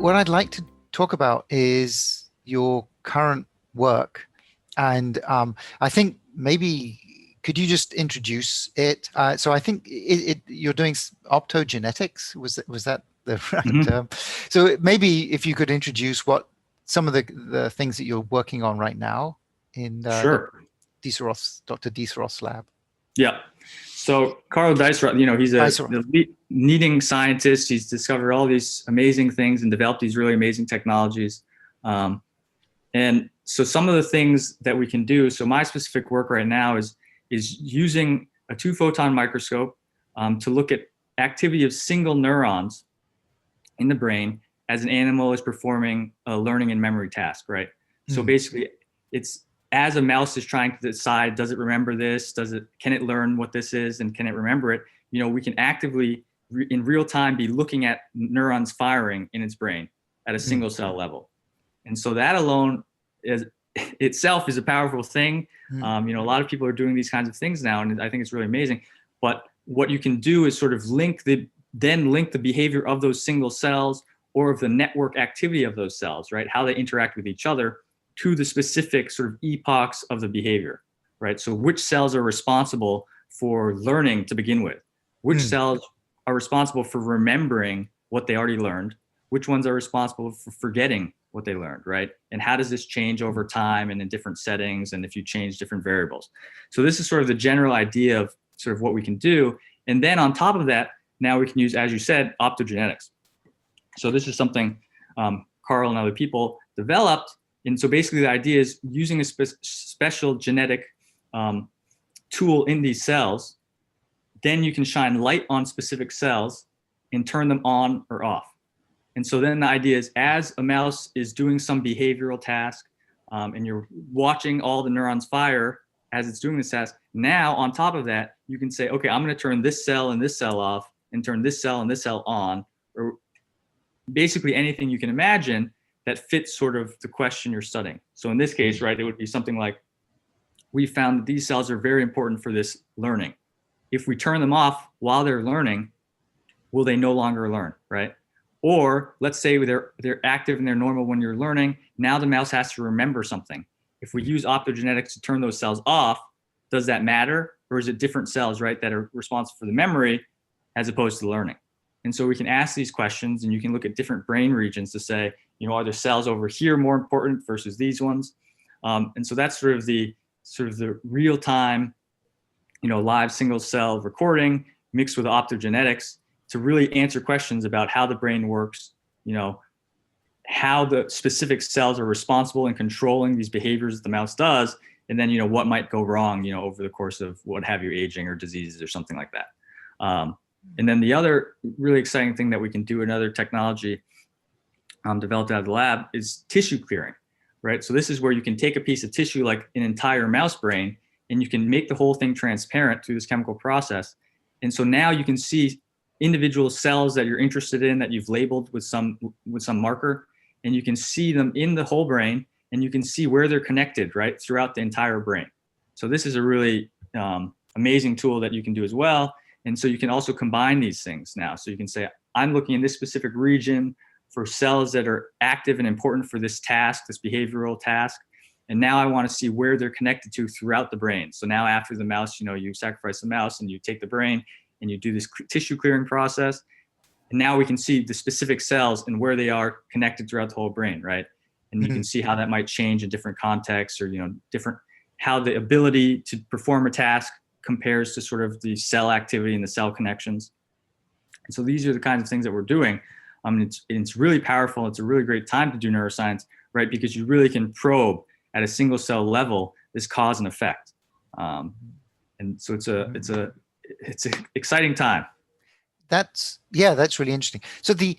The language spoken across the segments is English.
what I'd like to talk about is your current work. And I think maybe could you just introduce it? So I think you're doing optogenetics. Was that the right term? So maybe if you could introduce what some of the things that you're working on right now in Sure. Dr. Deisseroth's lab. Yeah. So Carl Deisseroth, he's the leading scientist. He's discovered all these amazing things and developed these really amazing technologies. And so some of the things that we can do, so my specific work right now is using a 2-photon microscope to look at activity of single neurons in the brain as an animal is performing a learning and memory task, right? So basically it's as a mouse is trying to decide, does it remember this? Can it learn what this is? And can it remember it? We can actively in real time be looking at neurons firing in its brain at a single cell level. And so that alone itself is a powerful thing. A lot of people are doing these kinds of things now, and I think it's really amazing. But what you can do is sort of link the behavior of those single cells or of the network activity of those cells, right? How they interact with each other to the specific sort of epochs of the behavior, right? So which cells are responsible for learning to begin with? Which cells are responsible for remembering what they already learned? Which ones are responsible for forgetting what they learned, right? And how does this change over time and in different settings and if you change different variables? So this is sort of the general idea of sort of what we can do. And then on top of that, now we can use, as you said, optogenetics. So this is something Carl and other people developed. And so basically the idea is using a special genetic tool in these cells, then you can shine light on specific cells and turn them on or off. And so then the idea is as a mouse is doing some behavioral task and you're watching all the neurons fire as it's doing this task, now on top of that, you can say, okay, I'm going to turn this cell and this cell off and turn this cell and this cell on, or basically anything you can imagine that fits sort of the question you're studying. So in this case, right, it would be something like, we found that these cells are very important for this learning. If we turn them off while they're learning, will they no longer learn, right? Or let's say they're active and they're normal when you're learning. Now the mouse has to remember something. If we use optogenetics to turn those cells off, does that matter? Or is it different cells, right, that are responsible for the memory as opposed to learning? And so we can ask these questions and you can look at different brain regions to say, are there cells over here more important versus these ones? And so that's sort of the real time, live single cell recording mixed with optogenetics to really answer questions about how the brain works, how the specific cells are responsible in controlling these behaviors that the mouse does, and then, what might go wrong, over the course of what have you, aging or diseases or something like that. And then the other really exciting thing that we can do, another technology developed out of the lab, is tissue clearing, right? So this is where you can take a piece of tissue like an entire mouse brain and you can make the whole thing transparent through this chemical process. And so now you can see individual cells that you're interested in that you've labeled with some marker, and you can see them in the whole brain and you can see where they're connected, right, throughout the entire brain. So this is a really amazing tool that you can do as well. And so you can also combine these things now. So you can say, I'm looking in this specific region for cells that are active and important for this task, this behavioral task. And now I want to see where they're connected to throughout the brain. So now after the mouse, you sacrifice the mouse and you take the brain and you do this tissue clearing process. And now we can see the specific cells and where they are connected throughout the whole brain, right? And you can see how that might change in different contexts or, how the ability to perform a task compares to sort of the cell activity and the cell connections. And so these are the kinds of things that we're doing. It's really powerful. It's a really great time to do neuroscience, right? Because you really can probe at a single cell level this cause and effect. And so it's an exciting time. That's really interesting. So the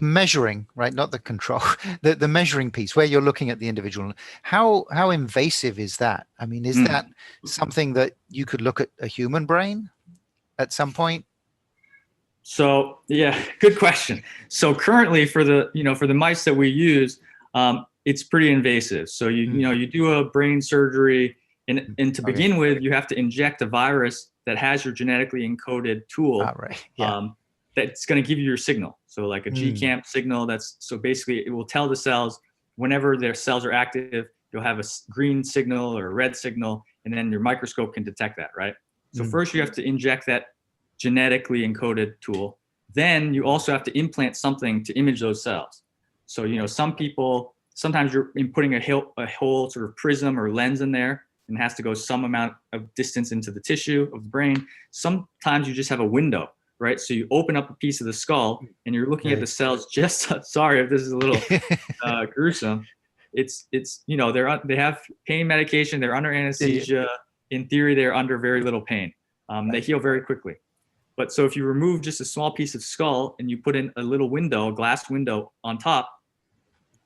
measuring, right, not the control, the measuring piece where you're looking at the individual, how invasive is that? I mean, is that something that you could look at a human brain at some point? So yeah, good question. So currently for the mice that we use, it's pretty invasive. So you do a brain surgery and to begin with, you have to inject a virus that has your genetically encoded tool. Right. Yeah. that's going to give you your signal. So like a GCamp signal, so basically it will tell the cells whenever their cells are active, you'll have a green signal or a red signal, and then your microscope can detect that, right? So first you have to inject that genetically encoded tool. Then you also have to implant something to image those cells. So, some people, sometimes you're putting a whole sort of prism or lens in there, and it has to go some amount of distance into the tissue of the brain. Sometimes you just have a window, right? So you open up a piece of the skull and you're looking at the cells sorry if this is a little gruesome. It's they have pain medication, they're under anesthesia. In theory, they're under very little pain. They heal very quickly. But so if you remove just a small piece of skull and you put in a little window, a glass window on top,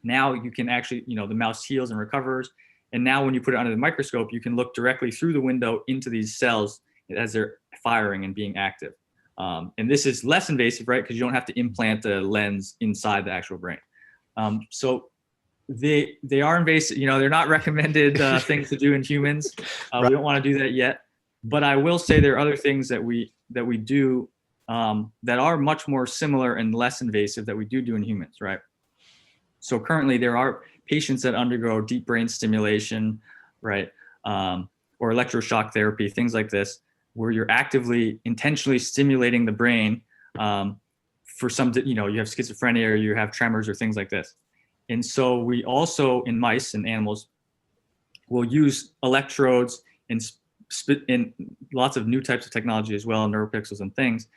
now you can actually, the mouse heals and recovers. And now when you put it under the microscope, you can look directly through the window into these cells as they're firing and being active. And this is less invasive, right? Because you don't have to implant a lens inside the actual brain. So they are invasive, they're not recommended things to do in humans. We don't want to do that yet. But I will say there are other things that we do that are much more similar and less invasive that we do in humans, right? So currently there are patients that undergo deep brain stimulation, right? Or electroshock therapy, things like this, where you're actively, intentionally stimulating the brain for some, you have schizophrenia or you have tremors or things like this. And so we also, in mice and animals, will use electrodes and in lots of new types of technology as well, neuropixels and things,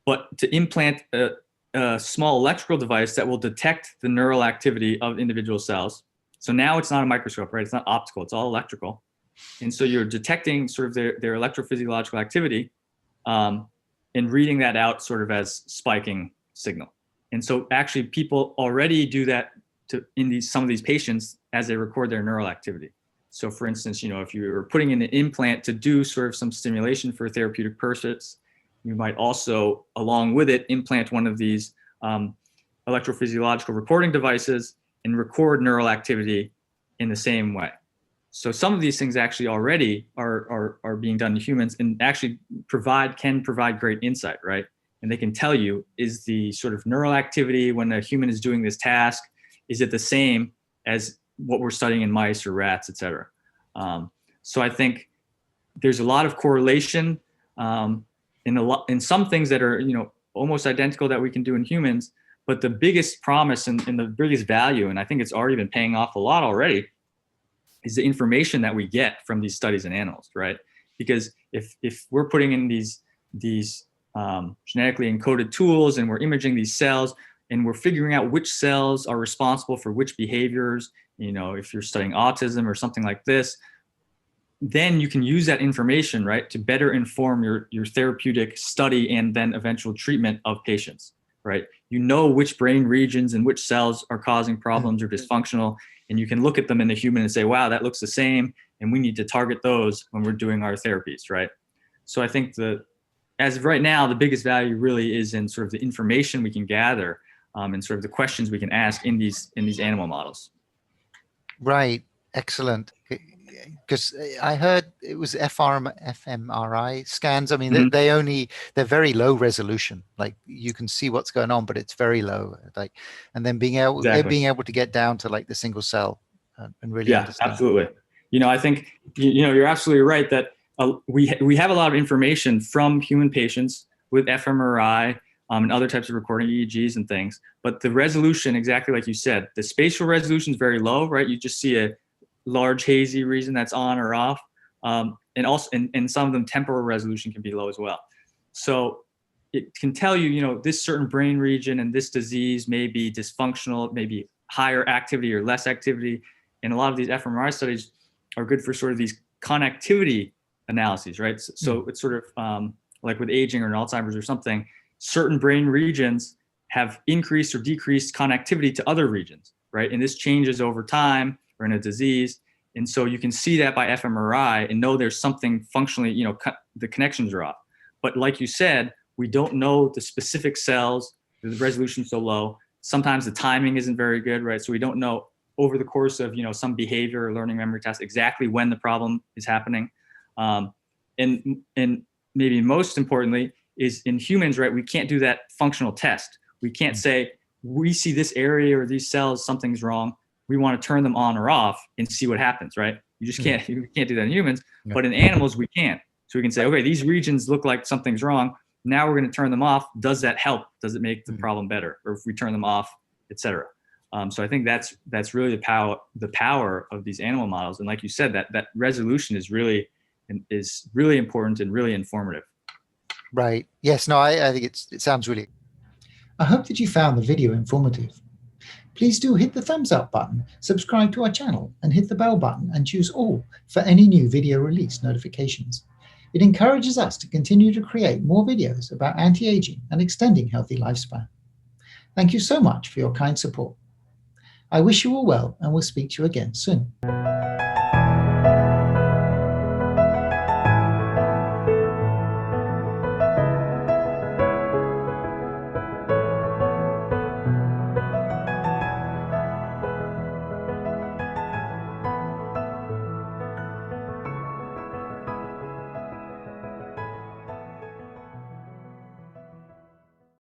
but to implant a small electrical device that will detect the neural activity of individual cells. So now it's not a microscope, right? It's not optical, it's all electrical. And so you're detecting sort of their electrophysiological activity and reading that out sort of as spiking signal. And so actually people already do that in some of these patients as they record their neural activity. So for instance, if you're putting in an implant to do sort of some stimulation for therapeutic purpose, you might also, along with it, implant one of these electrophysiological recording devices and record neural activity in the same way. So some of these things actually already are being done in humans and actually can provide great insight, right? And they can tell you, is the sort of neural activity when a human is doing this task, is it the same as what we're studying in mice or rats, et cetera? So I think there's a lot of correlation in some things that are, almost identical that we can do in humans, but the biggest promise and the biggest value, and I think it's already been paying off a lot already, is the information that we get from these studies in animals, right? Because if we're putting in these genetically encoded tools and we're imaging these cells and we're figuring out which cells are responsible for which behaviors, if you're studying autism or something like this, then you can use that information, right, to better inform your therapeutic study and then eventual treatment of patients, right? Which brain regions and which cells are causing problems or dysfunctional, and you can look at them in the human and say, wow, that looks the same, and we need to target those when we're doing our therapies, right? So I think as of right now, the biggest value really is in sort of the information we can gather and sort of the questions we can ask in these animal models. Right. Excellent. Because I heard it was fMRI scans. I mean, they're very low resolution. Like you can see what's going on, but it's very low. Like, and then being able to get down to like the single cell and really understand. Absolutely. I think you're absolutely right that we have a lot of information from human patients with fMRI and other types of recording EEGs and things, but the resolution, exactly like you said, the spatial resolution is very low, right? You just see a large hazy region that's on or off, and also and some of them temporal resolution can be low as well. So it can tell you, this certain brain region and this disease may be dysfunctional, maybe higher activity or less activity, and a lot of these fMRI studies are good for sort of these connectivity analyses, right? So it's sort of like with aging or Alzheimer's or something, certain brain regions have increased or decreased connectivity to other regions, right? And this changes over time or in a disease. And so you can see that by fMRI and know there's something functionally, the connections are off. But like you said, we don't know the specific cells, the resolution's so low. Sometimes the timing isn't very good, right? So we don't know over the course of, some behavior or learning memory task exactly when the problem is happening. And maybe most importantly, is in humans, right? We can't do that functional test. We can't say, we see this area or these cells, something's wrong. We want to turn them on or off and see what happens, right? You just can't, you can't do that in humans, but in animals we can. So we can say, okay, these regions look like something's wrong. Now we're going to turn them off. Does that help? Does it make the problem better? Or if we turn them off, et cetera. So I think that's really the power of these animal models. And like you said, that resolution is really important and really informative. Right. Yes. No, I think it sounds really. I hope that you found the video informative. Please do hit the thumbs up button, subscribe to our channel, and hit the bell button and choose all for any new video release notifications. It encourages us to continue to create more videos about anti-aging and extending healthy lifespan. Thank you so much for your kind support. I wish you all well and will speak to you again soon.